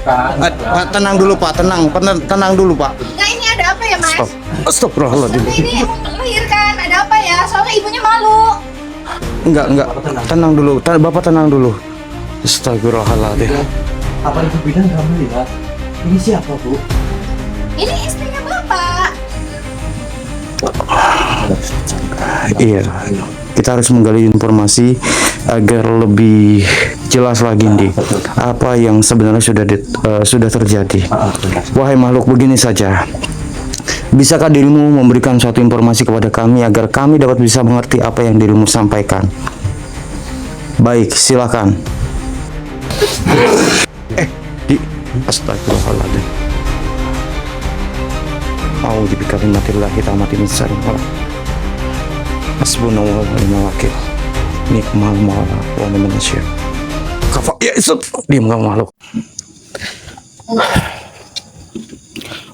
Pak, tenang dulu Pak, tenang dulu Pak. Nah ini ada apa ya Mas? Astagfirullahaladzim. Ini melahirkan, ada apa ya? Soalnya ibunya malu. Enggak, tenang dulu. Bapak tenang dulu. Astagfirullahaladzim. Apa ibu bidan kamu lihat? Ini siapa bu? Ini istrinya Bapak. Iya, kita harus menggali informasi agar lebih jelas lagi nih apa yang sebenarnya sudah terjadi. Wahai makhluk, begini saja. Bisakah dirimu memberikan suatu informasi kepada kami agar kami dapat bisa mengerti apa yang dirimu sampaikan? Baik, silakan. Astagfirullahaladzim. A'udzu bikalimatillahi tammati min syarri ma khalaq. Hasbunallahu wa ni'mal wakil. Ni'mal mawla wa ni'mal nasir. Kafa ya Isut. Diam kamu makhluk.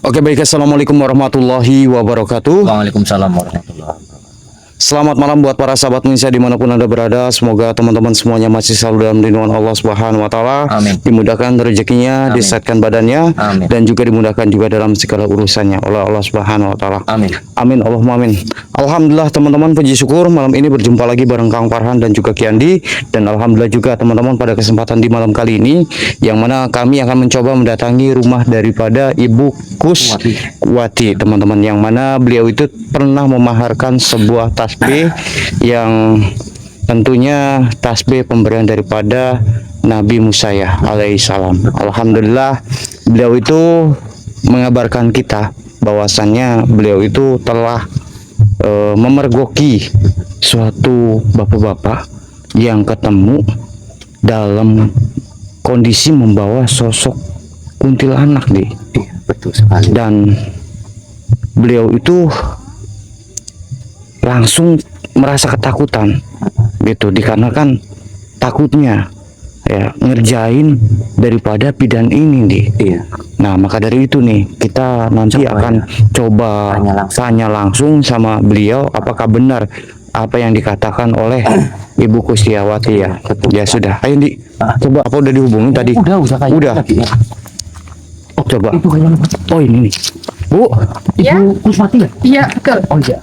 Oke baik, assalamualaikum warahmatullahi wabarakatuh. Waalaikumsalam warahmatullahi wabarakatuh. Selamat malam buat para sahabat Indonesia dimanapun Anda berada. Semoga teman-teman semuanya masih selalu dalam lindungan Allah Subhanahu wa Ta'ala. Amin. Dimudahkan rezekinya, disehatkan badannya, Amin. dan juga dimudahkan juga dalam segala urusannya oleh Allah Subhanahu wa Ta'ala. Amin. Amin, Allahumma amin. Alhamdulillah teman-teman, puji syukur malam ini berjumpa lagi bareng Kang Farhan dan juga Kiandi. Dan alhamdulillah juga teman-teman pada kesempatan di malam kali ini, yang mana kami akan mencoba mendatangi rumah daripada Ibu Kuswati, teman-teman, yang mana beliau itu pernah memaharkan sebuah tasbih yang tentunya tasbih pemberian daripada Nabi Musa ya alaihissalam. Alhamdulillah beliau itu mengabarkan kita bahwasannya beliau itu telah memergoki suatu bapak-bapak yang ketemu dalam kondisi membawa sosok kuntilanak nih. Betul sekali. Dan beliau itu langsung merasa ketakutan gitu, dikarenakan takutnya ya ngerjain daripada bidan ini nih. Iya. Nah maka dari itu nih kita nanti akan coba tanya langsung sama beliau apakah benar apa yang dikatakan oleh Ibu Kuswati ya. Ya sudah, ayo Di, coba apa udah dihubungin tadi? Udah. Oh, coba. Oh ini nih, Bu. Ya? Ibu Kuswati ya? Iya betul. Oh iya.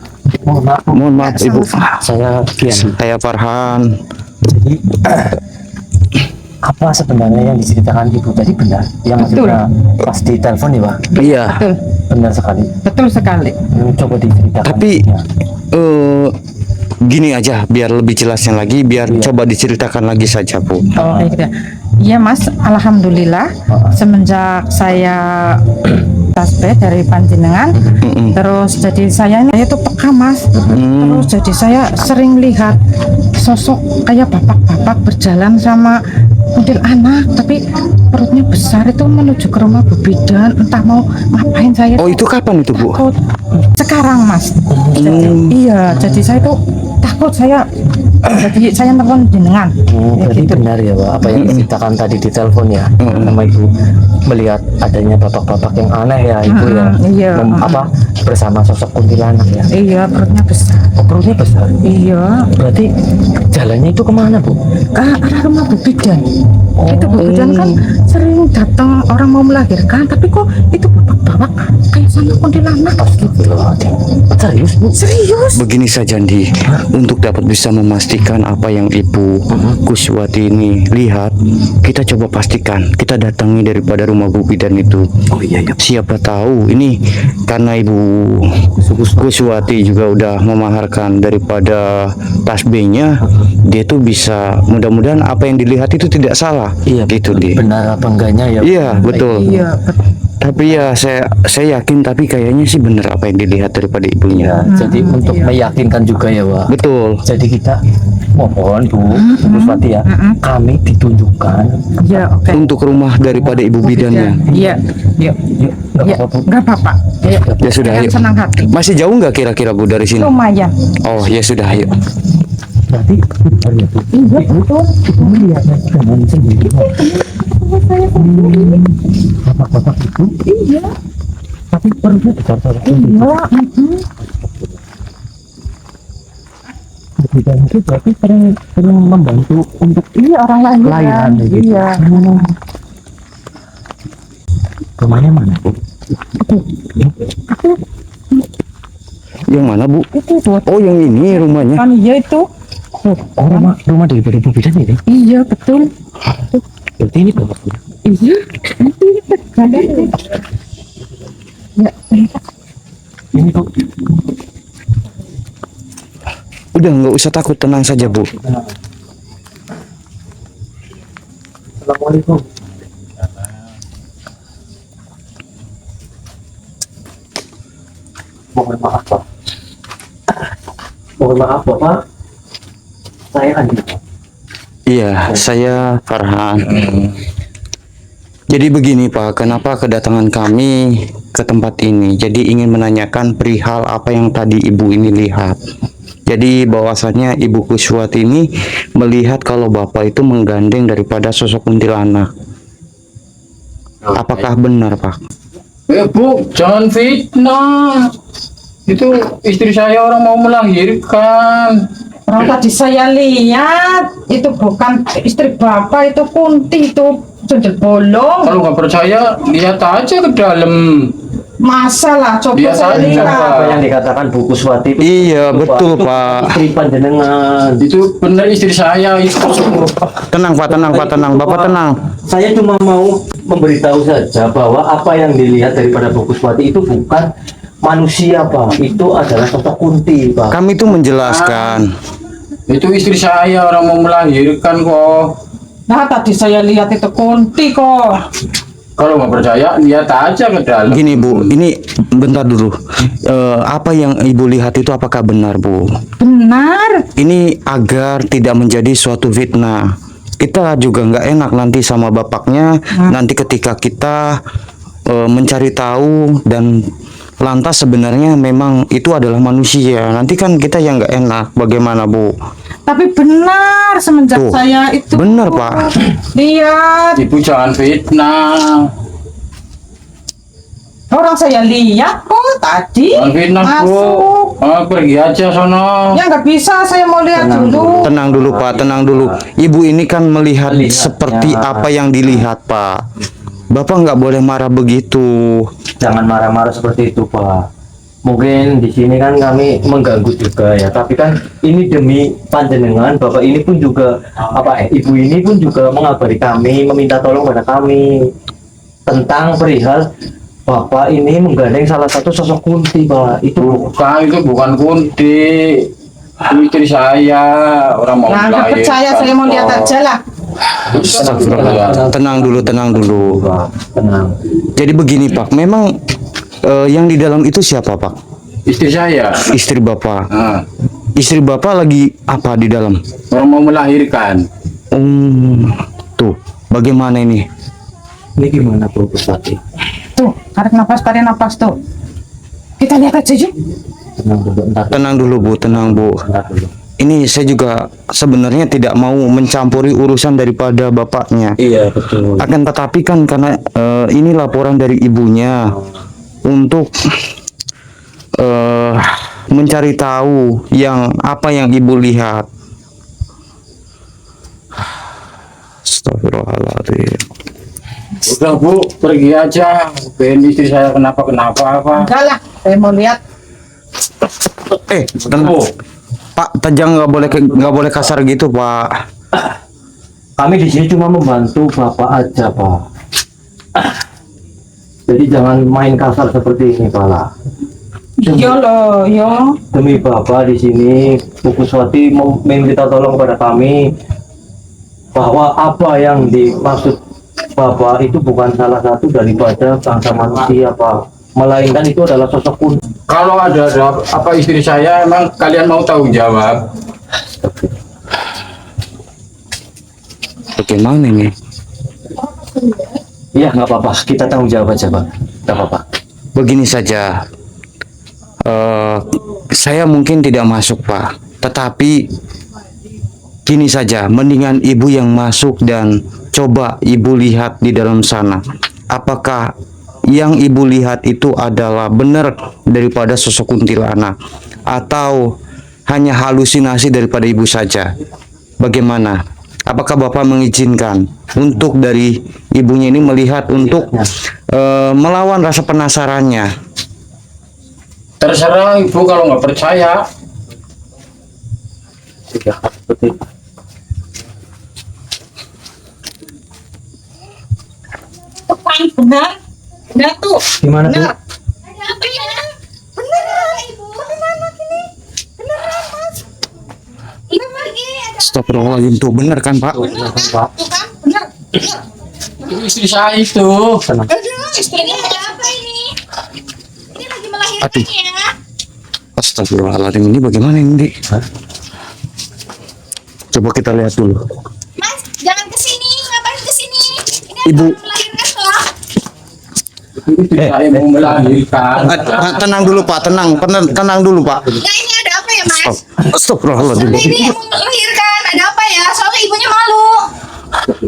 Mohon maaf Ibu. Saya Kian. Saya Farhan. Jadi apa sebenarnya yang diceritakan ibu tadi benar? Yang Betul. juga pas di telepon ya Pak? Iya. Betul. Benar sekali. Betul sekali. Coba diceritakan. Tapi Ya. gini aja biar lebih jelasnya lagi, biar coba diceritakan lagi saja Bu. Oh gitu. Iya Mas, alhamdulillah semenjak saya tasbih dari panjenengan, terus jadi saya tuh peka Mas, terus jadi saya sering lihat sosok kayak bapak-bapak berjalan sama kuntil anak, tapi perutnya besar itu menuju ke rumah Bu Bidan, entah mau ngapain saya. Oh itu kapan itu Bu? Takut. Sekarang Mas. Iya, jadi saya tuh takut, jadi saya telepon jenengan. Berarti gitu. benar ya Pak, apa yang diceritakan tadi di telepon ya, sama ibu melihat adanya bapak-bapak yang aneh ya ibu ya, iya. apa bersama sosok kuntilanak ya. Iya, perutnya besar. Oh perutnya besar. Iya, Berarti jalannya itu kemana Bu? ke arah rumah Bu Bidan. Itu Bu Bidan kan sering datang orang mau melahirkan, tapi kok itu bapak-bapak kayak sama kuntilanak. Astagfirullahaladzim. Serius Bu? Serius? Begini saja Di, untuk dapat bisa memastikan apa yang Ibu Kuswati ini lihat, kita coba pastikan, kita datangi daripada rumah Bu Bidan itu. Oh iya iya. Siapa tahu ini karena Ibu Kuswati juga udah memaharkan daripada tasbihnya, dia tuh bisa, mudah-mudahan apa yang dilihat itu tidak salah. Iya gitu Di. benar apa enggaknya ya? Iya betul. Iya, Tapi ya saya yakin, tapi kayaknya sih bener apa yang dilihat daripada ibunya. Ya, jadi untuk meyakinkan juga ya Pak. Betul. Jadi kita mohon Bu Kuswati ya, kami ditunjukkan. iya, oke. Untuk rumah daripada ibu bidannya. Iya, iya, Yuk, nggak iya, apa-apa Bu. nggak apa-apa. Iya. Ya sudah, Dengan ayo. senang hati. Masih jauh nggak kira-kira Bu dari sini? Lumayan. Oh ya sudah, ayo. Berarti benar ya Bu. Iya, betul. Ibu melihatnya dengan sendiri. Bapak-bapak itu. Iya. Tapi perutnya besar sekali. Iya. Dan itu berarti sering membantu untuk Iya, orang lain. lahiran gitu. Iya. Rumahnya mana, Bu? Yang mana, Bu? Itu tuh. Oh, yang ini rumahnya. Kan iya itu. Oh, rumah daripada Bu Bidan ini. Iya betul. Berarti ini bapaknya. Iya. Ada ini. Ya, Ini, Bu. Udah nggak usah takut, tenang saja, Bu. Assalamualaikum. Mohon maaf, Pak. Mohon maaf, Bapak. Saya Andi. Iya, saya Farhan. Jadi begini Pak, kenapa kedatangan kami ke tempat ini? Jadi ingin menanyakan perihal apa yang tadi ibu ini lihat. Jadi bahwasannya Ibu Kuswati ini melihat kalau Bapak itu menggandeng daripada sosok kuntilanak. Apakah benar Pak? Bu, jangan fitnah. Itu istri saya orang mau melahirkan. orang tadi saya lihat itu bukan istri bapak, itu Kunti, itu sundel bolong. Kalau nggak percaya, lihat aja ke dalam. Masalah coba Biasa saya aja, lihat. Pak. Apa yang dikatakan Bu Kuswati itu? Iya, Itu, betul, Itu Pak. Istri panjenengan. Itu benar istri saya itu. Tenang Pak, tenang Pak, tenang. Bapak tenang. Saya cuma mau memberitahu saja bahwa apa yang dilihat daripada Bu Kuswati itu bukan manusia, Pak. Itu adalah sosok Kunti, Pak. Kami itu menjelaskan. Itu istri saya orang mau melahirkan kok. Nah tadi saya lihat itu Kunti kok. Kalau nggak percaya, lihat aja ke dalam. Gini Bu, ini bentar dulu. Apa yang Ibu lihat itu apakah benar Bu? Benar. Ini agar tidak menjadi suatu fitnah. Kita juga nggak enak nanti sama bapaknya. Nanti ketika kita mencari tahu dan lantas sebenarnya memang itu adalah manusia. Nanti kan kita yang nggak enak. Bagaimana Bu? Tapi benar semenjak Tuh, saya itu. benar, Pak. Lihat. Ibu jangan fitnah. Orang saya lihat kok tadi Jangan fitnah Bu. masuk. Pergi aja sono. Ya nggak bisa, saya mau lihat Tenang dulu. Tenang dulu Pak, tenang dulu. Ibu ini kan melihat Melihatnya. seperti apa yang dilihat Pak. Bapak nggak boleh marah begitu. Jangan marah-marah seperti itu, Pak. Mungkin di sini kan kami mengganggu juga ya, tapi kan ini demi panjenengan. Bapak ini pun juga ibu ini pun juga mengabari kami, meminta tolong pada kami tentang perihal Bapak ini menggandeng salah satu sosok Kunti, Pak. Itu Itu bukan Kunti. Itu istri saya orang mau Nah nggak melahirkan. percaya, saya mau lihat kok. aja lah. Astagfirullah. Tenang dulu, tenang dulu. Pak, tenang. Jadi begini Pak, memang yang di dalam itu siapa Pak? Istri saya. Istri Bapak. Nah, Istri Bapak lagi apa di dalam? orang mau melahirkan. Tuh, bagaimana ini? Ini gimana, Bu Kuswati? Tuh, tarik nafas tuh. Kita lihat aja yuk. Tenang dulu, entar Tenang dulu Bu, tenang Bu. entar dulu. Ini saya juga sebenarnya tidak mau mencampuri urusan daripada bapaknya. Iya, betul. Akan tetapi kan karena ini laporan dari ibunya untuk mencari tahu apa yang ibu lihat. Astagfirullahaladzim. Udah Bu, pergi aja. Ben istri saya kenapa apa. Enggak lah, saya mau lihat. Tenang. Pak, Tajang nggak boleh kasar gitu Pak. Kami di sini cuma membantu Bapak aja, Pak. Jadi jangan main kasar seperti ini, Pak lah. Iya loh, yo. Demi Bapak di sini, Bu Kuswati meminta tolong kepada kami bahwa apa yang dimaksud Bapak itu bukan salah satu daripada bangsa manusia, Pak. Melainkan itu adalah sosok Kunti. Kalau ada apa istri saya, emang kalian mau tahu jawab? Bagaimana ini? Iya, nggak apa-apa. Kita tanggung jawab aja, Pak. Nggak apa-apa. Begini saja. Saya mungkin tidak masuk Pak. Tetapi gini saja, mendingan ibu yang masuk dan coba ibu lihat di dalam sana. Apakah yang ibu lihat itu adalah benar daripada sosok kuntilanak atau hanya halusinasi daripada ibu saja? Bagaimana? Apakah Bapak mengizinkan untuk dari ibunya ini melihat untuk melawan rasa penasarannya. Terserah ibu kalau nggak percaya. Sudah seperti itu. Benar. Benar tuh. Gimana tuh? Ada apa ya? Beneran ibu. Beneran ini. Beneran mas. Ini lagi ada. Astagfirullahaladzim, tuh benar kan Pak? Benar kan, Pak? Tuh kan? Bener. Itu istri saya itu. Tenang. Aduh, ini ada apa ini? Ini lagi melahirkan ya. Astagfirullahaladzim, ini bagaimana ini? Coba kita lihat dulu. Mas, jangan kesini. Ngapain kesini? Ini Ibu. ada melahirkan loh. Istri saya mau melahirkan. Tenang dulu Pak, tenang dulu Pak. Nah ini ada apa ya mas? Astagfirullahaladzim. Soalnya ini mau melahirkan. Ada apa ya? Soalnya ibunya malu.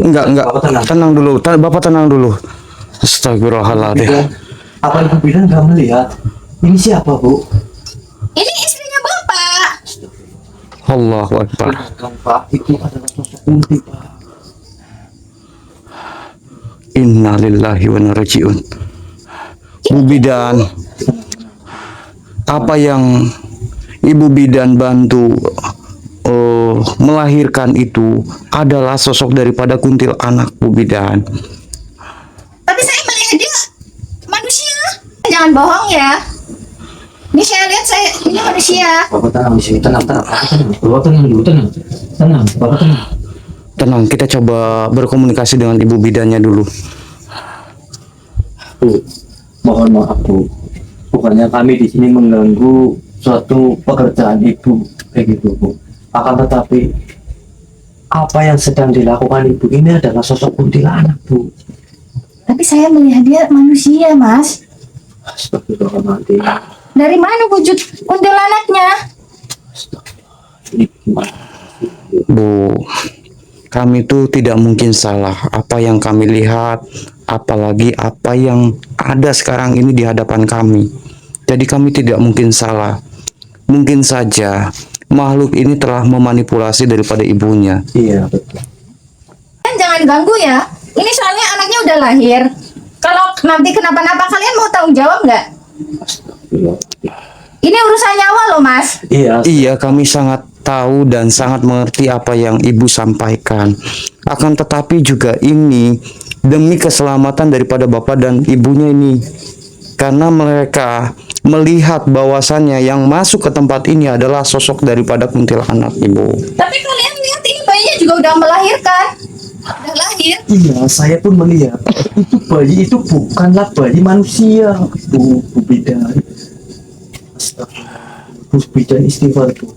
Enggak. Bapak tenang. Tenang dulu, Bapak tenang dulu. Astagfirullahaladzim. Apa ibu bilang nggak melihat? Ini siapa bu? Ini istrinya bapak. Allahu Akbar. Kan Pak, itu adalah sosok Kunti Pak. Innalillahi wa inna ilaihi raji'un. Bu Bidan, apa yang Ibu Bidan bantu melahirkan itu adalah sosok daripada kuntilanak Bu Bidan. Tapi saya melihat dia manusia. Jangan bohong ya. Ini saya lihat ini manusia. Bapak tenang di sini, tenang. Bapak tenang dulu, tenang. Bapak tenang. Tenang, kita coba berkomunikasi dengan Ibu Bidannya dulu. Bu, mohon maaf Bu. Bukannya kami di sini mengganggu suatu pekerjaan ibu kayak gitu Bu. Akan tetapi apa yang sedang dilakukan ibu ini adalah sosok kuntilanak Bu. Tapi saya melihat dia manusia, Mas. Astagfirullahaladzim. Dari mana wujud kuntilanaknya? Ini gimana? Bu, kami itu tidak mungkin salah apa yang kami lihat, apalagi apa yang ada sekarang ini di hadapan kami. Jadi kami tidak mungkin salah. Mungkin saja makhluk ini telah memanipulasi daripada ibunya. Iya betul. Kalian jangan ganggu ya. Ini soalnya anaknya udah lahir. Kalau nanti kenapa-napa kalian mau tanggung jawab nggak? Astagfirullahaladzim. Ini urusan nyawa loh, Mas. Iya. Iya, kami sangat tahu dan sangat mengerti apa yang ibu sampaikan. Akan tetapi juga ini demi keselamatan daripada bapak dan ibunya ini. Karena mereka melihat bahwasannya yang masuk ke tempat ini adalah sosok daripada kuntilanak ibu. Tapi kalian lihat ini bayinya juga udah melahirkan. Udah lahir. Iya, saya pun melihat itu bayi itu bukanlah bayi manusia, Bu Bidan. Astagfirullah. Bu Bidan istighfar Bu.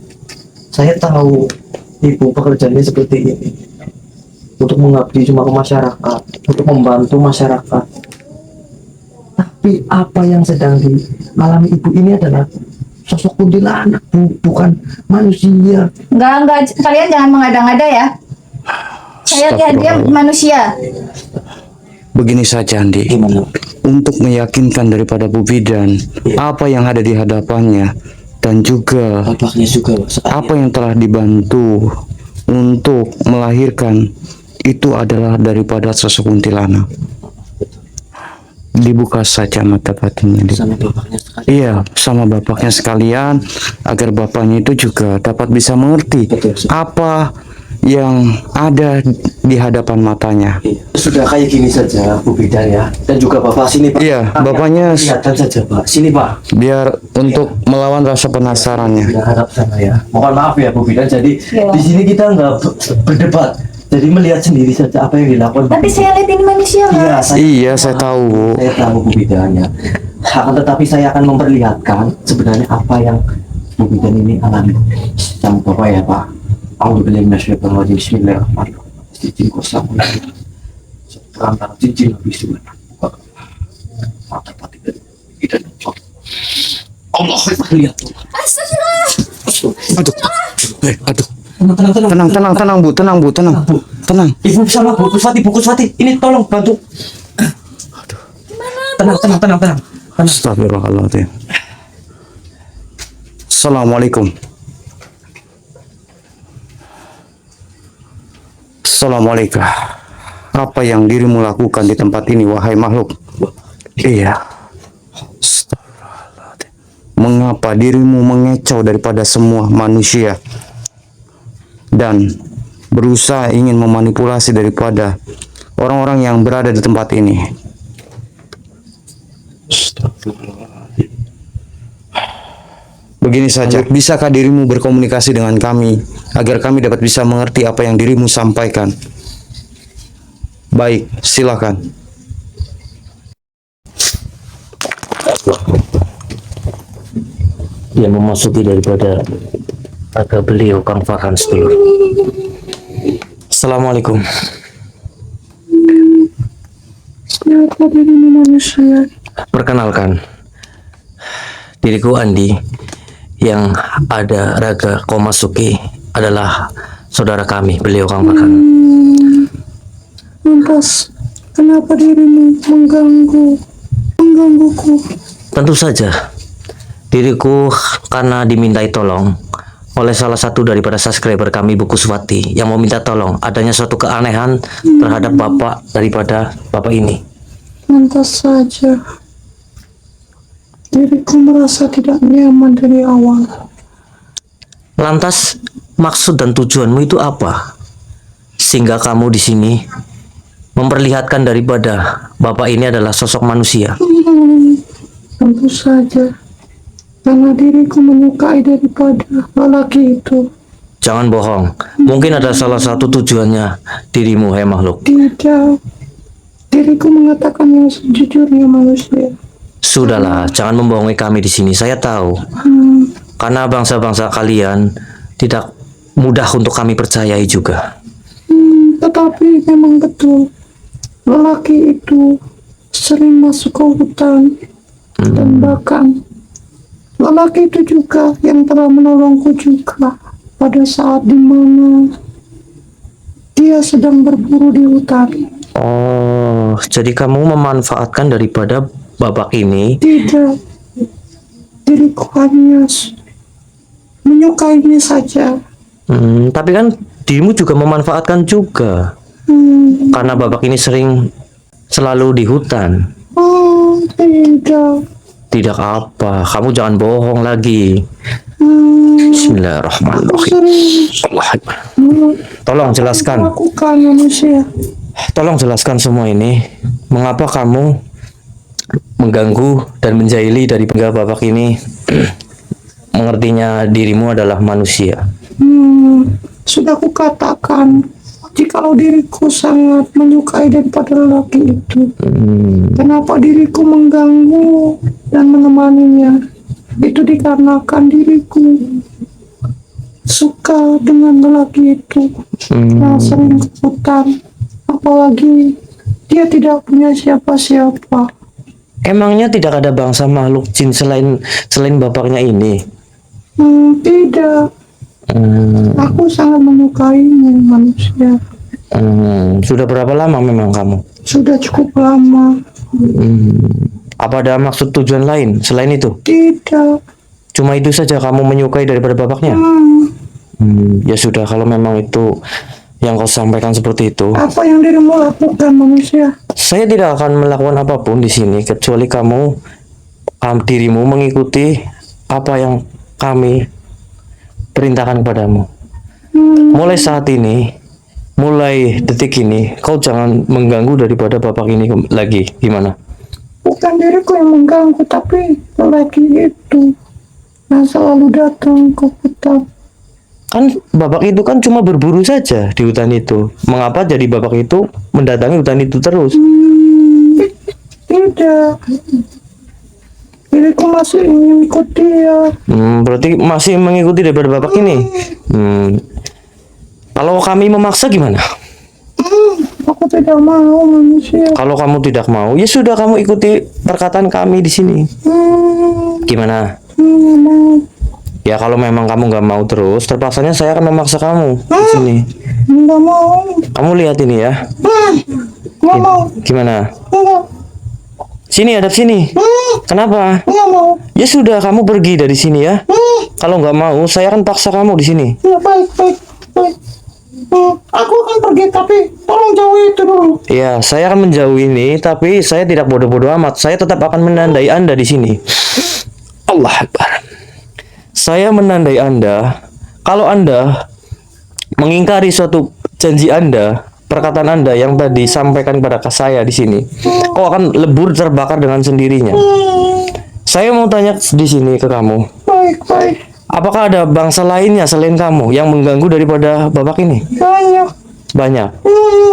Saya tahu ibu pekerjaannya seperti ini untuk mengabdi cuma ke masyarakat, untuk membantu masyarakat. Tapi apa yang sedang dialami ibu ini adalah sosok kuntilanak Bu, bukan manusia. Enggak, kalian jangan mengada-ngada ya. Saya lihat dia manusia. Begini saja Andi, Gimana? untuk meyakinkan daripada Bu Bidan apa yang ada di hadapannya dan juga Bapaknya juga apa yang telah dibantu untuk melahirkan itu adalah daripada sosok kuntilanak. Dibuka saja mata batinnya. sama bapaknya sekali. Iya, sama bapaknya sekalian agar bapaknya itu juga dapat bisa mengerti Betul, Sir. apa yang ada di hadapan matanya. Sudah kayak gini saja Bu Bidan ya, dan juga bapak sini Pak. Iya, bapaknya Lihatkan saja Pak, sini Pak. biar untuk melawan rasa penasarannya. Biar hadap sana ya. Mohon maaf ya Bu Bidan, jadi di sini kita nggak berdebat, jadi melihat sendiri saja apa yang dilakukan. Tapi saya lihat ini manusia, Iya, Mas. Iya, saya tahu, Bu. Saya tahu Bu Bidan ya. Akan tetapi saya akan memperlihatkan sebenarnya apa yang Bu Bidan ini alami. Sama Bapak ya Pak. Alhamdulillah minasyaitonirrajim. Bismillahirrahmanirrahim. Cincin kosong. Perantara cincin habis itu. Mata pati dan tidak cocok. Allah lihat. Astagfirullah. Aduh. Aduh. Tenang. Tenang, Bu. Tenang. Ibu sama Bu Kuswati, ini tolong bantu. Tenang. Astagfirullahaladzim. Assalamualaikum. Assalamualaikum. Apa yang dirimu lakukan di tempat ini, wahai makhluk? Iya. Astagfirullahaladzim. Mengapa dirimu mengecau daripada semua manusia dan berusaha ingin memanipulasi daripada orang-orang yang berada di tempat ini? Astagfirullahaladzim. Begini saja, bisakah dirimu berkomunikasi dengan kami agar kami dapat bisa mengerti apa yang dirimu sampaikan? Baik, silakan. Yang memasuki daripada agak beliau Kang Farhan sedulur. Assalamualaikum. Siapa dirimu manusia? Perkenalkan, diriku Andi. Yang ada Raga Komasuki adalah saudara kami, beliau Kang Farhan. Lantas, kenapa dirimu menggangguku? Tentu saja, diriku karena dimintai tolong oleh salah satu daripada subscriber kami, Buku Swati, yang meminta tolong adanya suatu keanehan terhadap bapak daripada bapak ini. Lantas saja, diriku merasa tidak nyaman dari awal. Lantas, maksud dan tujuanmu itu apa? Sehingga kamu di sini memperlihatkan daripada bapak ini adalah sosok manusia. Tentu saja, karena diriku menyukai daripada lelaki itu. Jangan bohong, mungkin ada salah satu tujuannya dirimu, hai makhluk. Tidak, diriku mengatakan yang sejujurnya manusia. Sudahlah, jangan membohongi kami di sini. Saya tahu, karena bangsa-bangsa kalian tidak mudah untuk kami percayai juga. Tetapi memang betul, lelaki itu sering masuk ke hutan dan bahkan lelaki itu juga yang telah menolongku juga pada saat dimana dia sedang berburu di hutan. Oh, jadi kamu memanfaatkan daripada babak ini? Tidak, diriku hanya menyukainya saja. Tapi kan dirimu juga memanfaatkan juga, karena babak ini selalu di hutan. Oh, tidak. Tidak apa, kamu jangan bohong lagi. Bismillahirrahmanirrahim. Allah Akbar. Tolong jelaskan. Lakukan manusia. Tolong jelaskan semua ini. Mengapa kamu mengganggu dan menjahili dari babak ini? Mengertinya dirimu adalah manusia. Sudah kukatakan, jikalau diriku sangat menyukai daripada lelaki itu, kenapa diriku mengganggu dan menemaninya? Itu dikarenakan diriku suka dengan lelaki itu, yang sering ke hutan, apalagi dia tidak punya siapa-siapa. Emangnya tidak ada bangsa makhluk jin selain bapaknya ini? Tidak. Aku sangat menyukainya manusia. Sudah berapa lama memang kamu? Sudah cukup lama. Apa ada maksud tujuan lain selain itu? Tidak. Cuma itu saja kamu menyukai daripada bapaknya? Ya sudah, kalau memang itu yang kau sampaikan seperti itu, Apa yang dirimu lakukan manusia? saya tidak akan melakukan apapun di sini kecuali dirimu mengikuti apa yang kami perintahkan kepadamu. Mulai saat ini, mulai detik ini, kau jangan mengganggu daripada bapak ini lagi. Gimana? Bukan diriku yang mengganggu, tapi lelaki itu yang selalu datang ke hutan. Kan bapak itu kan cuma berburu saja di hutan itu. Mengapa jadi bapak itu mendatangi hutan itu terus? Tidak. Diriku masih ingin ikut dia. Berarti masih mengikuti daripada bapak ini. Kalau kami memaksa gimana? Aku tidak mau manusia. Kalau kamu tidak mau, ya sudah, kamu ikuti perkataan kami di sini. Gimana? Mau. Ya kalau memang kamu nggak mau terus, terpaksanya saya akan memaksa kamu di sini. Nggak mau. Kamu lihat ini ya. Nggak mau. Gimana? Nggak. Sini, hadap sini. Kenapa? Nggak mau. Ya sudah, kamu pergi dari sini ya. Kalau nggak mau, saya akan paksa kamu di sini. Ya, baik. Aku akan pergi, tapi tolong jauhi itu dulu. Ya, saya akan menjauh ini, tapi saya tidak bodoh-bodoh amat. Saya tetap akan menandai Anda di sini. Allah Akbar. Saya menandai Anda. Kalau Anda mengingkari suatu janji Anda, perkataan Anda yang tadi sampaikan kepada saya di sini, kau akan lebur terbakar dengan sendirinya. Saya mau tanya di sini ke kamu. Baik. Apakah ada bangsa lainnya selain kamu yang mengganggu daripada Bapak ini? Banyak. Banyak.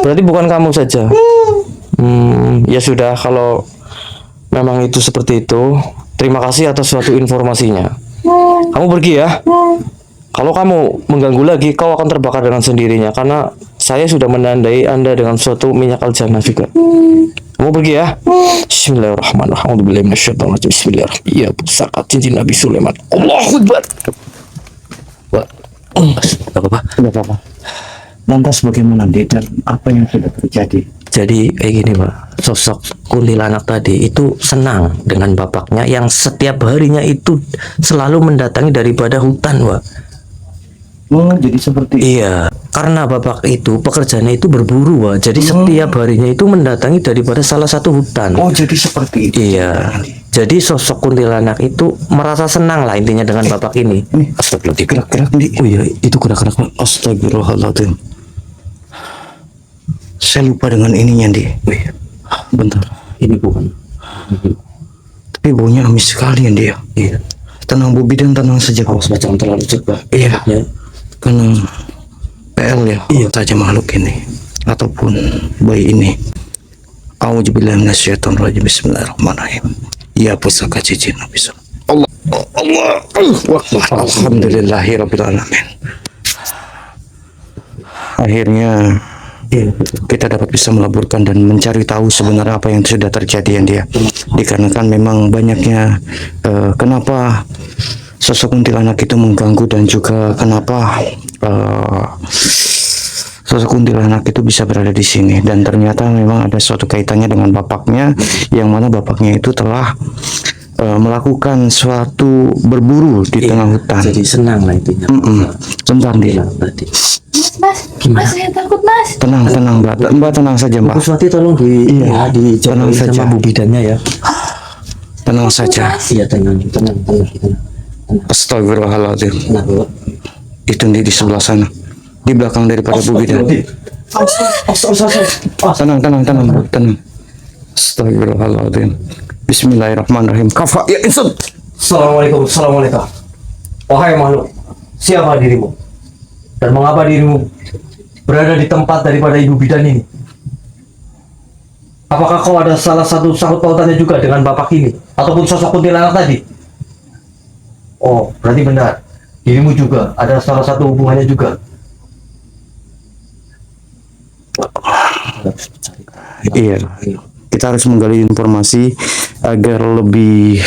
Berarti bukan kamu saja. Ya sudah, kalau memang itu seperti itu, terima kasih atas suatu informasinya. Kamu pergi ya. Kalau kamu mengganggu lagi, kau akan terbakar dengan sendirinya, karena saya sudah menandai Anda dengan suatu minyak aljannah juga. Kamu pergi ya. Bismillahirrahmanirrahim. Bismillahirrahmanirrahim. Ya pusaka cincin Nabi Sulaiman. Allahu Akbar. Enggak apa-apa. Tidak apa-apa. Lantas bagaimana, Di, dan apa yang sudah terjadi? Jadi kayak gini, Pak. Sosok kuntilanak tadi itu senang dengan bapaknya yang setiap harinya itu selalu mendatangi daripada hutan, Pak. Oh, jadi seperti Iya, karena bapak itu pekerjaannya itu berburu, Pak. Jadi setiap harinya itu mendatangi daripada salah satu hutan. Oh, jadi seperti itu. Iya. Jadi sosok kuntilanak itu merasa senang lah intinya dengan bapak ini. Astagfirullahaladzim, gerak-gerak, Di. Oh iya, itu gerak-gerak, Pak. Astagfirullahaladzim. Saya lupa dengan ininya, Di. Wih, Bentar. ini bukan. Tapi baunya amis sekali, Di, ya. Iya. Tenang, Bu Bidan, tenang saja, Bu. Awas jangan terlalu cepat. Iya. Ya. Karena PL ya, iya saja makhluk ini ataupun bayi ini. A'udzubillahi minasyaitonirrajim. Bismillahirrahmanirrahim. Ya pusaka cincin Nabi Sulaiman. Allah. Alhamdulillahirabbil alamin. Akhirnya kita dapat bisa melaburkan dan mencari tahu sebenarnya apa yang sudah terjadi, dia. Dikarenakan memang banyaknya kenapa sosok kuntilanak itu mengganggu, dan juga kenapa sosok kuntilanak itu bisa berada di sini, dan ternyata memang ada suatu kaitannya dengan bapaknya, yang mana bapaknya itu telah melakukan suatu berburu di tengah hutan. Jadi senang lah intinya. Sebentar, Di. Berarti. Mas, Gimana? Mas, saya takut, Mas. Tenang, Mbak, tenang saja, Mbak. Bu Swati tolong Iya, tenang dijagain saja. sama Bu Bidannya ya. Tenang saja. Iya, tenang. Astagfirullahaladzim. Tenang, Bu. Itu di sebelah sana, di belakang daripada Bu Bidan. Tenang, Bu. Tenang. Astagfirullahaladzim. Bismillahirrahmanirrahim. Kafa ya insun. Assalamualaikum. Wahai makhluk, siapa dirimu? Dan mengapa dirimu berada di tempat daripada Ibu Bidan ini? Apakah kau ada salah satu sangkut pautannya juga dengan bapak ini? Ataupun sosok kuntilanak tadi? Oh, berarti benar. Dirimu juga ada salah satu hubungannya juga. Iya. Kita harus menggali informasi agar lebih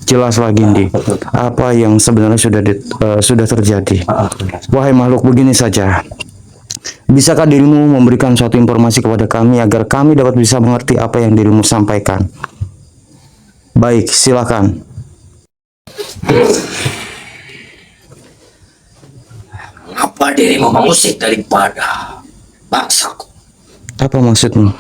jelas lagi, Di, apa yang sebenarnya sudah terjadi. Wahai makhluk, begini saja. Bisakah dirimu memberikan suatu informasi kepada kami agar kami dapat bisa mengerti apa yang dirimu sampaikan? Baik, silakan. Apa dirimu mengusik daripada bangsaku? Apa maksudmu?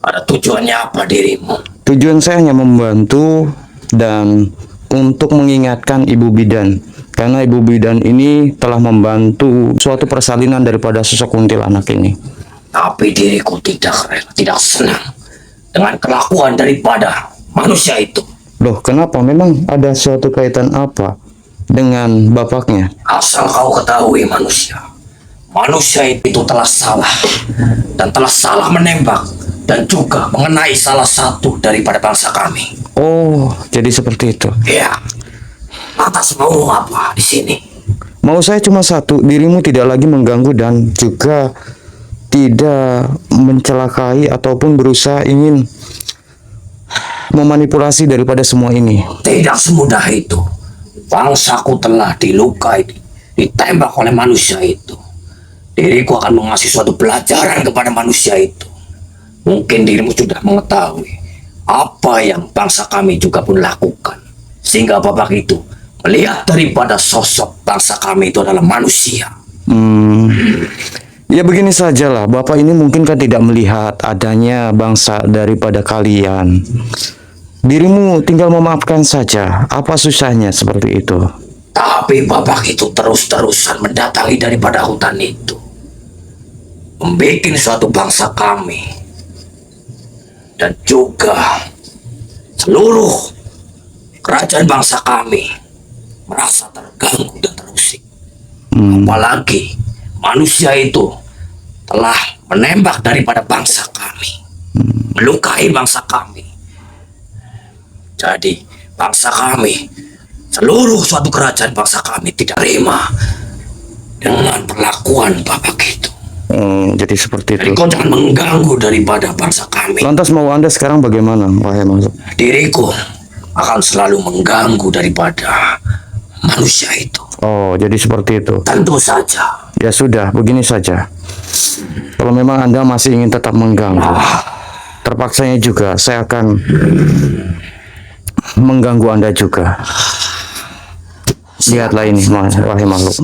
Ada tujuannya apa dirimu? Tujuan saya hanya membantu dan untuk mengingatkan Ibu Bidan, karena Ibu Bidan ini telah membantu suatu persalinan daripada sosok kuntilanak ini. Tapi diriku tidak senang dengan kelakuan daripada manusia itu. Loh, kenapa? Memang ada suatu kaitan apa dengan bapaknya? Asal kau ketahui manusia itu telah salah dan telah salah menembak dan juga mengenai salah satu daripada bangsa kami. Oh, jadi seperti itu. Ya, atas mau apa di sini? Mau saya cuma satu, dirimu tidak lagi mengganggu dan juga tidak mencelakai ataupun berusaha ingin memanipulasi daripada semua ini. Tidak semudah itu. Bangsaku telah dilukai, ditembak oleh manusia itu. Diriku akan mengasih suatu pelajaran kepada manusia itu. Mungkin dirimu sudah mengetahui apa yang bangsa kami juga pun lakukan. Sehingga bapak itu melihat daripada sosok bangsa kami itu adalah manusia. Hmm, ya begini sajalah, Bapak ini mungkin kan tidak melihat adanya bangsa daripada kalian. Dirimu tinggal memaafkan saja. Apa susahnya seperti itu? Tapi bapak itu terus-terusan mendatangi daripada hutan itu, membuat suatu bangsa kami dan juga seluruh kerajaan bangsa kami merasa terganggu dan terusik. Apalagi manusia itu telah menembak daripada bangsa kami, melukai bangsa kami. Jadi bangsa kami, seluruh suatu kerajaan bangsa kami tidak terima dengan perlakuan bapak itu. Jadi seperti Jadi itu. kau jangan mengganggu daripada bangsa kami. Lantas mau Anda sekarang bagaimana, wahai makhluk? Diriku akan selalu mengganggu daripada manusia itu. Oh, jadi seperti itu. Tentu saja. Ya sudah, begini saja. Kalau memang Anda masih ingin tetap mengganggu, terpaksanya juga saya akan mengganggu Anda juga. Lihatlah ini, wahai makhluk.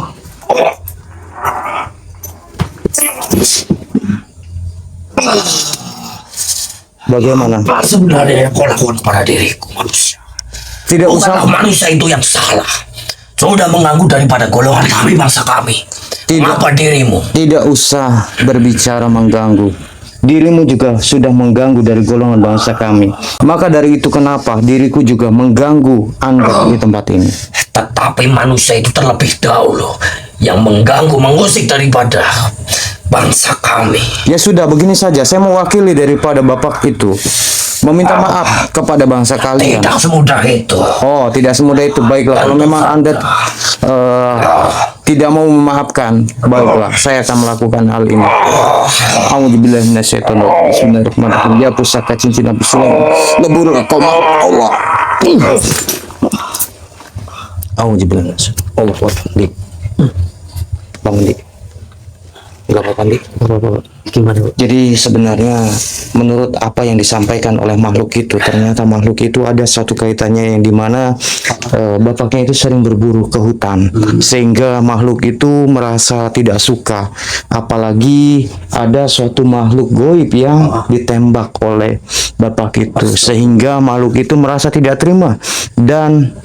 Bagaimana? Apa sebenarnya yang kau lakukan pada diriku, manusia? Tidak Bukanlah usah, manusia itu yang salah. Sudah mengganggu daripada golongan kami, bangsa kami. Tidak. Mengapa dirimu? tidak usah berbicara mengganggu. Dirimu juga sudah mengganggu dari golongan bangsa kami. Maka dari itu kenapa diriku juga mengganggu Anda di tempat ini. Tetapi manusia itu terlebih dahulu yang mengganggu, mengusik daripada bangsa kami. Ya sudah, begini saja. Saya mewakili daripada Bapak itu meminta maaf kepada bangsa kalian. Tidak semudah itu. Oh, tidak semudah itu. Baiklah, kalau memang Anda tidak mau memaafkan, baiklah, saya akan melakukan hal ini. A'udzubillahi minasyaitonir rajim. Bismillahirrahmanirrahim. Ya pusaka cincin Nabi Sulaiman. Lebur kaum Allah. A'udzubillahi minasyaitonir Allah Akbar. Dik. Bangun, Dik. Enggak apa-apa, Dik. Gimana? Jadi sebenarnya menurut apa yang disampaikan oleh makhluk itu, ternyata makhluk itu ada satu kaitannya yang dimana bapaknya itu sering berburu ke hutan, sehingga makhluk itu merasa tidak suka, apalagi ada suatu makhluk goib yang ditembak oleh bapak itu, sehingga makhluk itu merasa tidak terima dan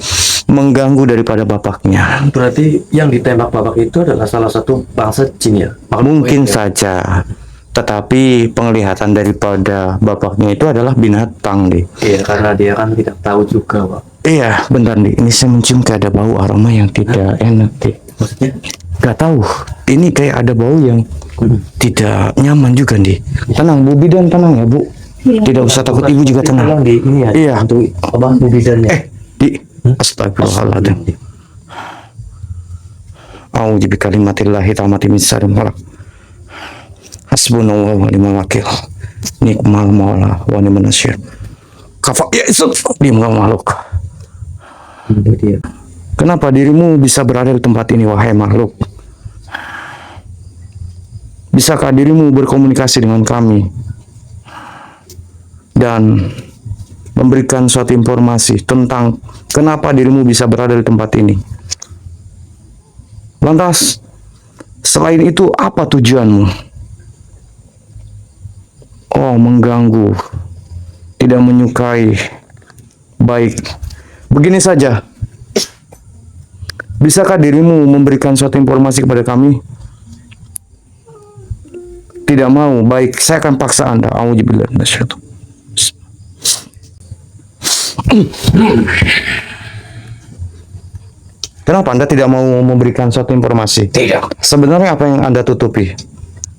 mengganggu daripada bapaknya. Berarti yang ditembak bapak itu adalah salah satu bangsa jin ya? Mungkin saja, tetapi penglihatan daripada bapaknya itu adalah binatang, Di. Iya, karena dia kan tidak tahu juga, Pak. Iya, benar, Di. Ini saya mencium kayak ada bau aroma yang tidak enak, Di. Maksudnya? Gak tahu. Ini kayak ada bau yang tidak nyaman juga, Di. Tenang, Bu Bidan, tenang ya, Bu. Tidak usah takut, Ibu juga tenang. Tolong di ini ya. Iya. Untuk apa bidannya? Di. Astagfirullahaladzim. A'udzu bikalimatillahi tammati min syarri ma khalaq. Hasbunallahu wa ni'mal wakil. Nikmal maula wa ni'man nasyir. Kafa ya itu diam kamu makhluk. Itu dia. Kenapa dirimu bisa berada di tempat ini, wahai makhluk? Bisakah dirimu berkomunikasi dengan kami dan memberikan suatu informasi tentang kenapa dirimu bisa berada di tempat ini? Lantas, selain itu apa tujuanmu? Oh, mengganggu, tidak menyukai. Baik, begini saja. Bisakah dirimu memberikan suatu informasi kepada kami? Tidak mau. Baik, saya akan paksa Anda. A'udzubillahi minasyaitonir. Kenapa Anda tidak mau memberikan suatu informasi? Tidak. Sebenarnya apa yang Anda tutupi?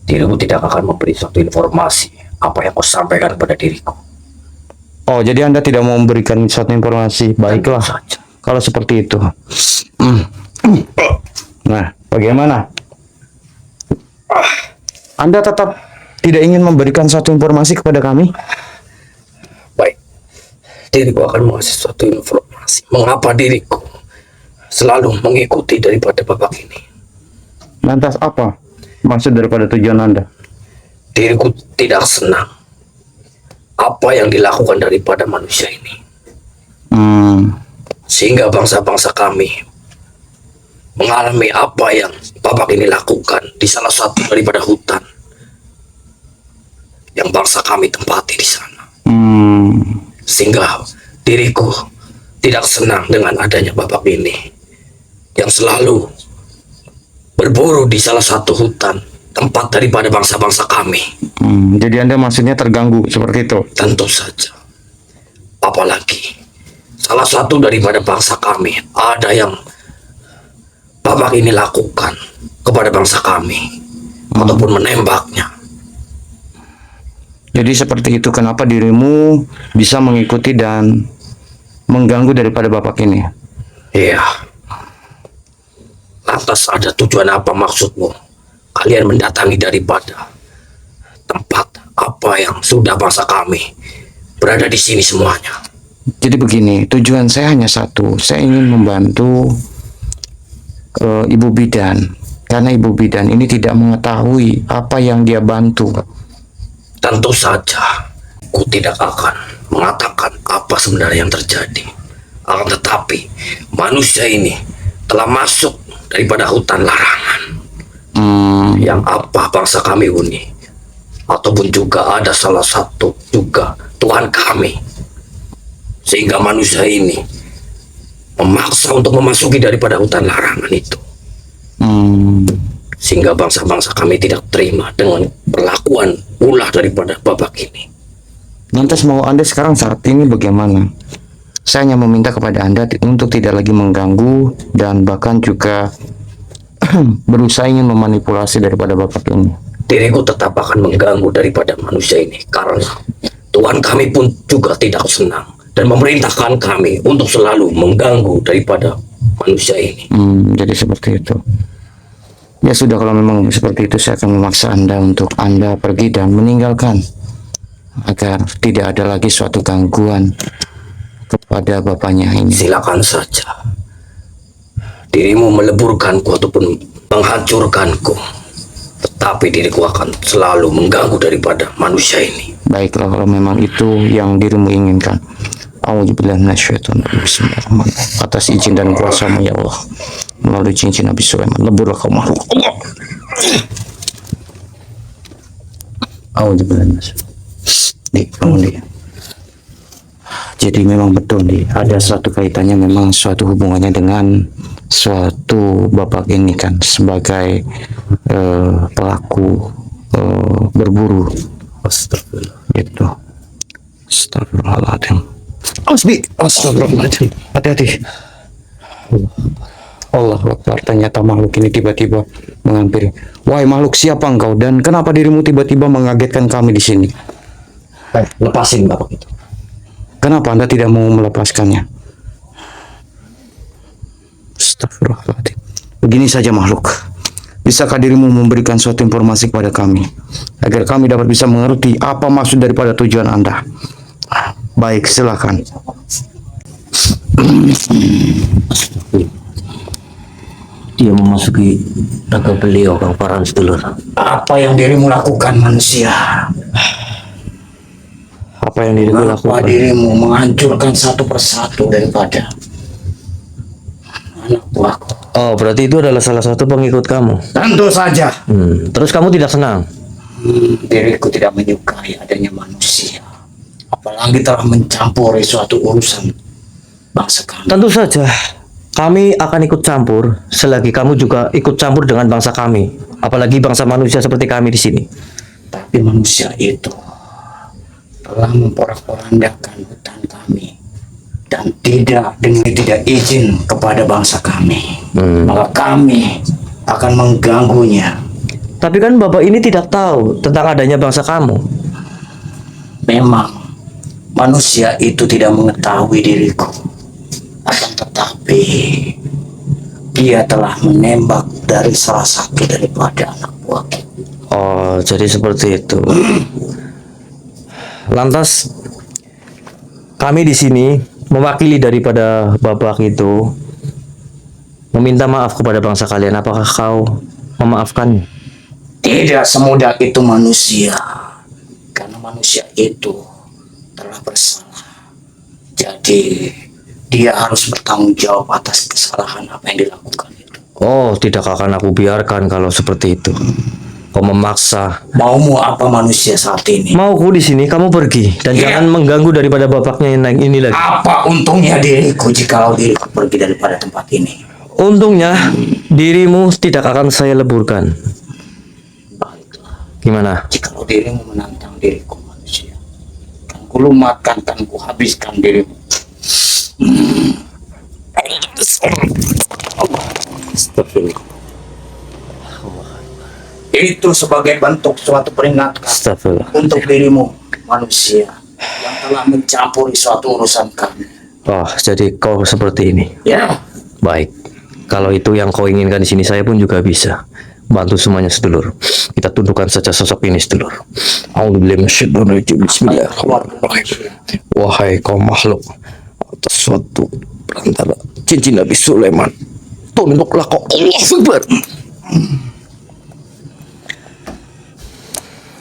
Diriku tidak akan memberi suatu informasi apa yang kau sampaikan kepada diriku. Oh, jadi Anda tidak mau memberikan suatu informasi. Baiklah, Saja. kalau seperti itu. Nah, bagaimana? Anda tetap tidak ingin memberikan suatu informasi kepada kami? Baik. Diriku akan mengasih suatu informasi. Mengapa diriku selalu mengikuti daripada bapak ini? Lantas apa maksud daripada tujuan Anda? Diriku tidak senang apa yang dilakukan daripada manusia ini. Sehingga bangsa-bangsa kami mengalami apa yang Bapak ini lakukan di salah satu daripada hutan yang bangsa kami tempati di sana. Sehingga diriku tidak senang dengan adanya Bapak ini yang selalu berburu di salah satu hutan tempat daripada bangsa-bangsa kami. Jadi Anda maksudnya terganggu seperti itu? Tentu saja. Apalagi salah satu daripada bangsa kami ada yang Bapak ini lakukan kepada bangsa kami ataupun menembaknya. Jadi seperti itu, kenapa dirimu bisa mengikuti dan mengganggu daripada Bapak ini? Iya. Lantas ada tujuan apa maksudmu? Kalian mendatangi daripada tempat apa yang sudah bangsa kami berada di sini semuanya. Jadi begini, tujuan saya hanya satu. Saya ingin membantu Ibu Bidan. Karena Ibu Bidan ini tidak mengetahui apa yang dia bantu. Tentu saja, ku tidak akan mengatakan apa sebenarnya yang terjadi. Akan tetapi, manusia ini telah masuk daripada hutan larangan. Yang apa bangsa kami ini, ataupun juga ada salah satu juga Tuhan kami, sehingga manusia ini memaksa untuk memasuki daripada hutan larangan itu. Sehingga bangsa-bangsa kami tidak terima dengan perlakuan ulah daripada Bapak ini. Lantas mau Anda sekarang saat ini bagaimana? Saya hanya meminta kepada Anda untuk tidak lagi mengganggu dan bahkan juga berusaha ingin memanipulasi daripada Bapak ini. Diriku tetap akan mengganggu daripada manusia ini karena Tuhan kami pun juga tidak senang dan memerintahkan kami untuk selalu mengganggu daripada manusia ini. Jadi seperti itu. Ya sudah, kalau memang seperti itu saya akan memaksa Anda untuk Anda pergi dan meninggalkan agar tidak ada lagi suatu gangguan kepada bapaknya ini. Silakan saja. Dirimu meleburkanku ataupun menghancurkanku, tetapi diriku akan selalu mengganggu daripada manusia ini. Baiklah, kalau memang itu yang dirimu inginkan. A'udzubillahi minasyaitonir rajim. Bismillahirrahmanirrahim. Atas izin dan kuasa-Mu ya Allah, melalui cincin Nabi Sulaiman, leburlah kau makhluk Allah. A'udzubillahi minasyaitonir rajim. Jadi memang betul nih, ada suatu kaitannya, memang suatu hubungannya dengan suatu Bapak ini kan sebagai pelaku berburu. Astagfirullah. Gitu. Astagfirullahaladzim. Astagfirullahaladzim. Hati-hati. Allah Akbar. Ternyata makhluk ini tiba-tiba menghampiri. Wahai makhluk, siapa engkau dan kenapa dirimu tiba-tiba mengagetkan kami di sini? Lepasin Bapak itu. Kenapa Anda tidak mau melepaskannya? Astagfirullahaladzim. Begini saja makhluk, bisakah dirimu memberikan suatu informasi kepada kami agar kami dapat bisa mengerti apa maksud daripada tujuan Anda? Baik, silakan. Dia memasuki raga beliau, Kang Farhan sedulur. Apa yang dirimu lakukan manusia? Apa yang dirimu Mengapa lakukan? dirimu menghancurkan satu persatu daripada anak buahku? Oh, berarti itu adalah salah satu pengikut kamu. Tentu saja. Terus kamu tidak senang? Diriku tidak menyukai adanya manusia, apalagi telah mencampuri suatu urusan bangsa kami. Tentu saja. Kami akan ikut campur selagi kamu juga ikut campur dengan bangsa kami. Apalagi bangsa manusia seperti kami di sini. Tapi manusia itu telah memporak-porandakan hutan kami dan tidak izin kepada bangsa kami. Maka kami akan mengganggunya. Tapi kan Bapak ini tidak tahu tentang adanya bangsa kamu. Memang manusia itu tidak mengetahui diriku, akan tetapi dia telah menembak dari salah satu daripada anak buahku. Oh, jadi seperti itu. Lantas kami di sini mewakili daripada Bapak itu meminta maaf kepada bangsa kalian. Apakah kau memaafkan? Tidak semudah itu manusia, karena manusia itu telah bersalah. Jadi dia harus bertanggung jawab atas kesalahan apa yang dilakukan itu. Oh, tidak akan aku biarkan kalau seperti itu. Kau memaksa. Maumu apa manusia saat ini? Mauku di sini, kamu pergi dan Iya. jangan mengganggu daripada bapaknya yang ini lagi. Apa untungnya diriku jikalau diriku pergi daripada tempat ini? Untungnya dirimu tidak akan saya leburkan. Baiklah, Gimana? jikalau dirimu menantang diriku manusia, kan kulumatkan, kan kuhabiskan dirimu. Astagfirullah. Itu sebagai bentuk suatu peringatan Astagfirullah. untuk dirimu manusia yang telah mencampuri suatu urusan kami. Oh, jadi kau seperti ini. Ya, Baik. Kalau itu yang kau inginkan di sini, saya pun juga bisa bantu semuanya, sedulur. Kita tundukkan saja sosok ini, sedulur. A'udzubillahi minasyaitonir rajim. Bismillahirrahmanirrahim. Wahai kaum makhluk, atas suatu perantara cincin Nabi Sulaiman, tunduklah kau. Allahu Akbar.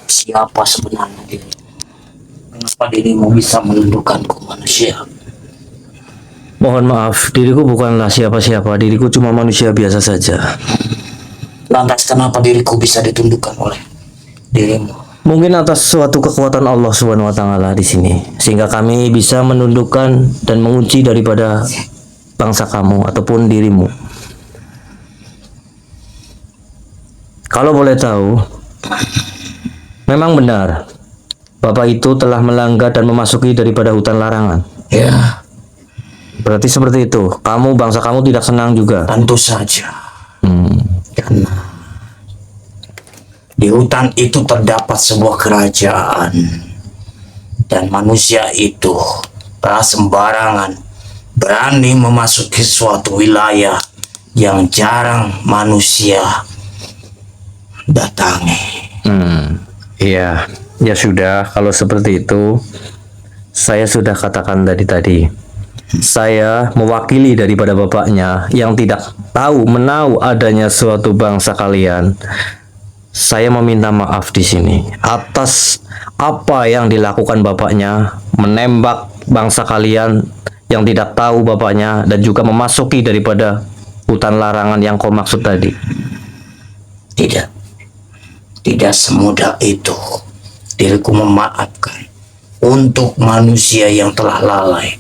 siapa sebenarnya dirimu? Kenapa dirimu bisa menundukkanku manusia? Mohon maaf, diriku bukanlah siapa-siapa. Diriku cuma manusia biasa saja. Lantas kenapa diriku bisa ditundukkan oleh dirimu? Mungkin atas suatu kekuatan Allah Subhanahu wa taala di sini, sehingga kami bisa menundukkan dan mengunci daripada bangsa kamu ataupun dirimu. Kalau boleh tahu, memang benar Bapak itu telah melanggar dan memasuki daripada hutan larangan. Ya, Berarti seperti itu. Kamu, bangsa kamu tidak senang juga. tentu saja. Hmm. Karena di hutan itu terdapat sebuah kerajaan. Dan manusia itu telah sembarangan berani memasuki suatu wilayah yang jarang manusia datangi. Iya, ya sudah. Kalau seperti itu, saya sudah katakan tadi. Saya mewakili daripada bapaknya yang tidak tahu menahu adanya suatu bangsa kalian. Saya meminta maaf di sini atas apa yang dilakukan bapaknya, menembak bangsa kalian yang tidak tahu bapaknya dan juga memasuki daripada hutan larangan yang kau maksud tadi. Tidak semudah itu diriku memaafkan untuk manusia yang telah lalai,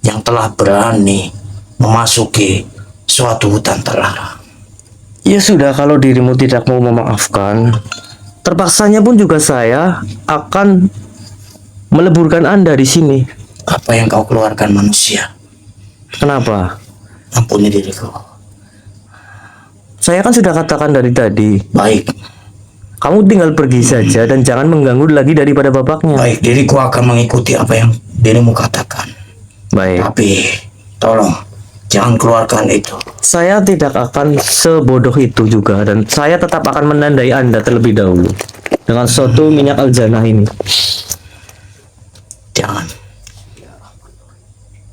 yang telah berani memasuki suatu hutan terlarang. Ya sudah, kalau dirimu tidak mau memaafkan, terpaksanya pun juga saya akan meleburkan Anda di sini. Apa yang kau keluarkan manusia? Kenapa? Ampuni diriku. Saya kan sudah katakan dari tadi, Baik, kamu tinggal pergi saja dan jangan mengganggu lagi daripada bapaknya. baik, diriku akan mengikuti apa yang dirimu katakan. Baik. Tapi tolong jangan keluarkan itu. Saya tidak akan sebodoh itu juga dan saya tetap akan menandai Anda terlebih dahulu dengan suatu minyak al-jannah ini. Jangan.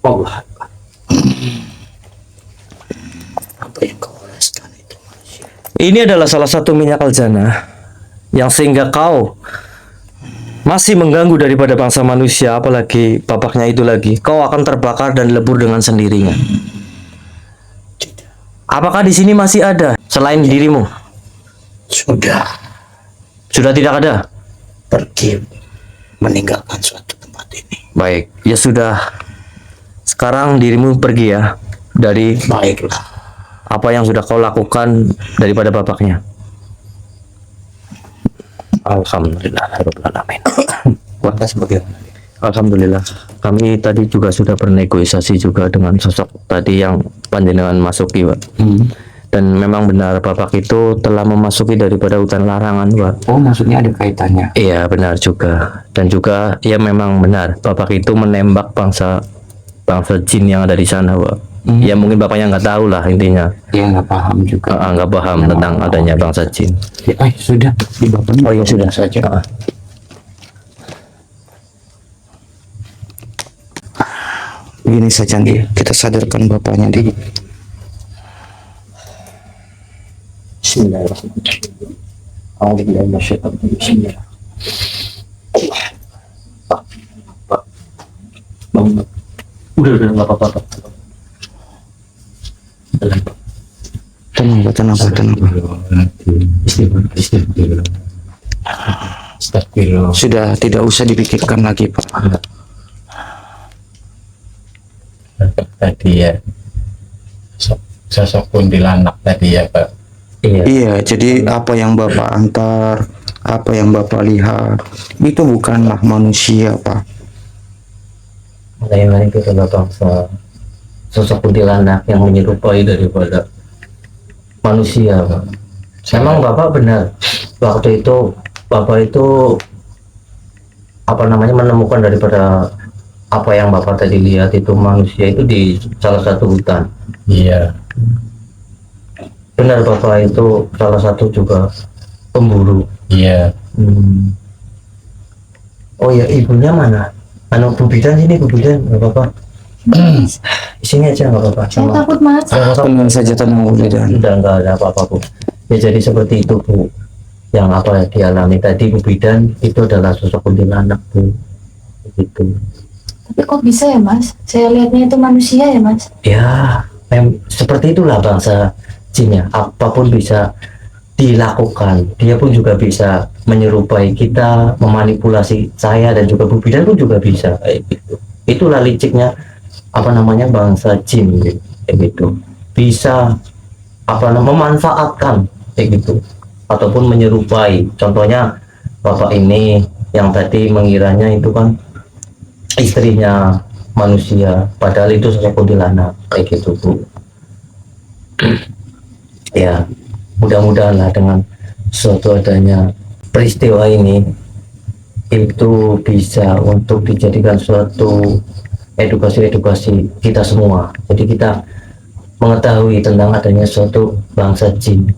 Allah. Apa yang kau oleskan itu manusia? Ini adalah salah satu minyak al-jannah yang sehingga kau masih mengganggu daripada bangsa manusia, apalagi bapaknya itu lagi. Kau akan terbakar dan lebur dengan sendirinya. Apakah di sini masih ada selain dirimu? Sudah Sudah tidak ada? pergi meninggalkan suatu tempat ini. Baik, ya sudah. Sekarang dirimu pergi ya dari Baiklah. apa yang sudah kau lakukan daripada bapaknya. Alhamdulillah, Alamin. Lantas bagaimana? Alhamdulillah, kami tadi juga sudah bernegosiasi juga dengan sosok tadi yang panjenengan masuki, Pak. Dan memang benar Bapak itu telah memasuki daripada hutan larangan, Pak. Oh, maksudnya ada kaitannya. Iya, benar juga. Dan juga ya memang benar Bapak itu menembak bangsa jin yang ada di sana, Pak. Ya mungkin bapaknya nggak tahu lah intinya. Ya nggak paham juga. Nggak paham tentang adanya bangsa jin. Ya, sudah di bapak. Oh ya sudah saja. Begini saja nih, kita sadarkan bapaknya di. Bismillahirrahmanirrahim. Alhamdulillah, Bismillah. Pak. Bangun. Udah nggak apa-apa. Tenang, Pak. tenang Pak, tenang Pak. Astagfirullah. Sudah tidak usah dipikirkan lagi Pak. Tadi ya, sosok kuntilanak tadi ya Pak. Iya, jadi apa yang Bapak antar, apa yang Bapak lihat, itu bukanlah manusia Pak. Lain-lain itu adalah bangsa sosok kuntilanak yang menyerupai daripada manusia, Pak. Memang Bapak benar, waktu itu Bapak itu menemukan daripada apa yang Bapak tadi lihat itu manusia itu di salah satu hutan. Iya. Benar, Bapak itu salah satu juga pemburu. Iya. Oh ya, ibunya mana? Bu Bidan sini, Bu Bidan, nggak apa-apa. Sini aja nggak apa-apa. Saya takut mas. Tenang saja, tenang Bu Bidan. Nggak ada apa-apa, Bu. Ya jadi seperti itu, Bu. Yang apa yang dialami tadi Bu Bidan itu adalah sosok kuntilanak, Bu. Begitu. Tapi kok bisa ya mas? Saya lihatnya itu manusia ya mas. Ya, seperti itulah bangsa jin ya. Apapun bisa dilakukan. Dia pun juga bisa menyerupai kita, memanipulasi saya dan juga Bu Bidan pun juga bisa kayak gitu. Itulah liciknya bangsa jin gitu. Kayak gitu. Bisa memanfaatkan kayak gitu ataupun menyerupai. Contohnya Bapak ini yang tadi mengiranya itu kan istrinya manusia, padahal itu sosok kuntilanak kayak gitu, Bu. Ya, mudah-mudahanlah dengan suatu adanya peristiwa ini itu bisa untuk dijadikan suatu edukasi kita semua. Jadi kita mengetahui tentang adanya suatu bangsa jin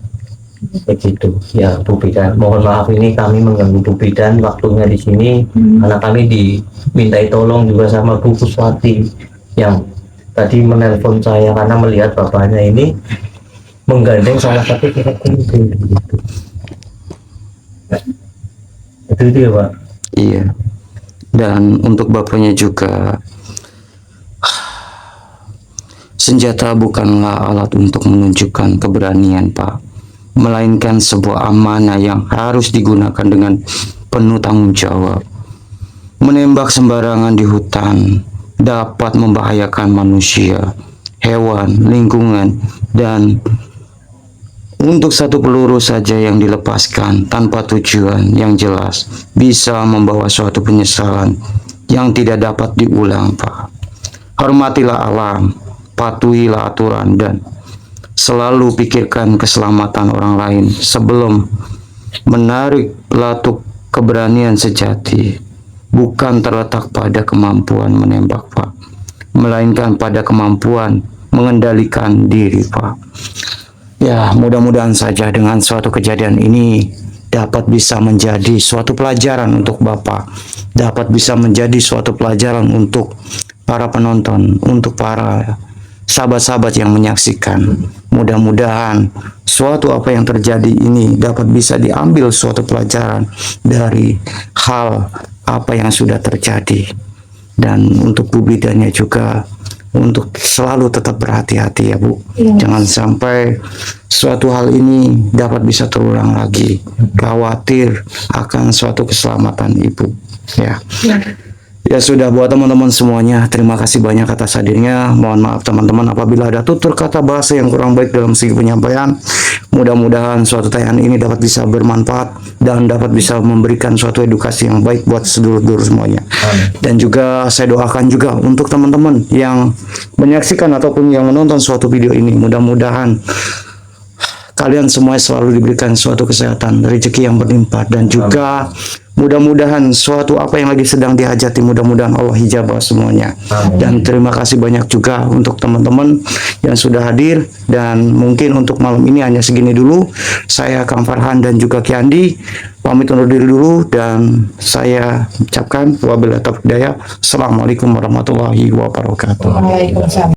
begitu ya, Bu Bidan. Mohon maaf ini kami mengganggu Bu Bidan waktunya di sini karena kami dimintai tolong juga sama Bu Kuswati yang tadi menelpon saya karena melihat bapaknya ini menggandeng salah satu orang kunti gitu. Itu dia, Pak. Iya. Dan untuk Bapaknya juga, senjata bukanlah alat untuk menunjukkan keberanian Pak, melainkan sebuah amanah yang harus digunakan dengan penuh tanggung jawab. Menembak sembarangan di hutan dapat membahayakan manusia, hewan, lingkungan, dan untuk satu peluru saja yang dilepaskan tanpa tujuan yang jelas bisa membawa suatu penyesalan yang tidak dapat diulang Pak. Hormatilah alam, patuhilah aturan, dan selalu pikirkan keselamatan orang lain sebelum menarik latuk. Keberanian sejati bukan terletak pada kemampuan menembak Pak, melainkan pada kemampuan mengendalikan diri Pak. Ya, mudah-mudahan saja dengan suatu kejadian ini dapat bisa menjadi suatu pelajaran untuk Bapak, dapat bisa menjadi suatu pelajaran untuk para penonton, untuk para sahabat-sahabat yang menyaksikan. Mudah-mudahan suatu apa yang terjadi ini dapat bisa diambil suatu pelajaran dari hal apa yang sudah terjadi. Dan untuk Bu Bidannya juga untuk selalu tetap berhati-hati ya Bu. Jangan sampai suatu hal ini dapat bisa terulang lagi. Khawatir akan suatu keselamatan Ibu. Ya. Ya sudah, buat teman-teman semuanya, terima kasih banyak atas hadirnya. Mohon maaf teman-teman apabila ada tutur kata bahasa yang kurang baik dalam segi penyampaian. Mudah-mudahan suatu tayangan ini dapat bisa bermanfaat dan dapat bisa memberikan suatu edukasi yang baik buat sedulur-sedulur semuanya. Dan juga saya doakan juga untuk teman-teman yang menyaksikan ataupun yang menonton suatu video ini, mudah-mudahan kalian semua selalu diberikan suatu kesehatan, rezeki yang berlimpah, dan juga mudah-mudahan suatu apa yang lagi sedang dihajati, mudah-mudahan Allah hijabah semuanya. Dan terima kasih banyak juga untuk teman-teman yang sudah hadir. Dan mungkin untuk malam ini hanya segini dulu. Saya Kang Farhan dan juga Ki Andi pamit undur diri dulu, dan saya ucapkan wabillahi taufiq hidayah. Assalamualaikum warahmatullahi wabarakatuh. Waalaikumsalam.